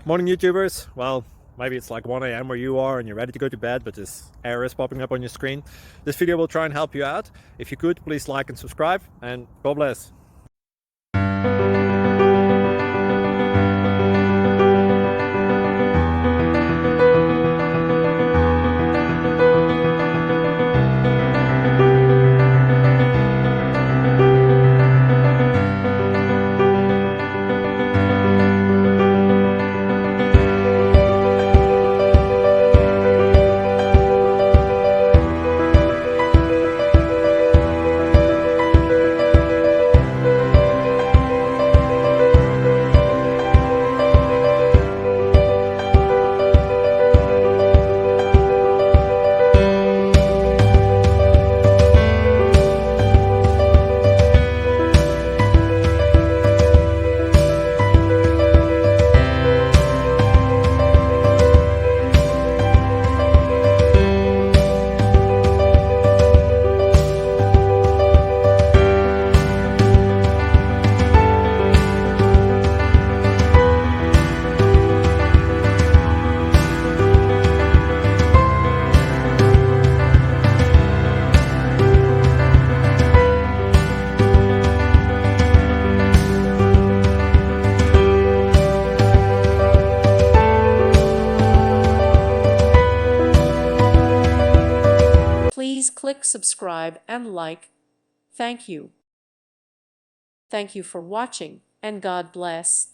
Morning YouTubers. Well, maybe it's like 1 a.m. where you are and you're ready to go to bed, but this error is popping up on your screen. This video will try and help you out. If you could, please like and subscribe, and God bless. Please click subscribe and like. Thank you. Thank you for watching, and God bless.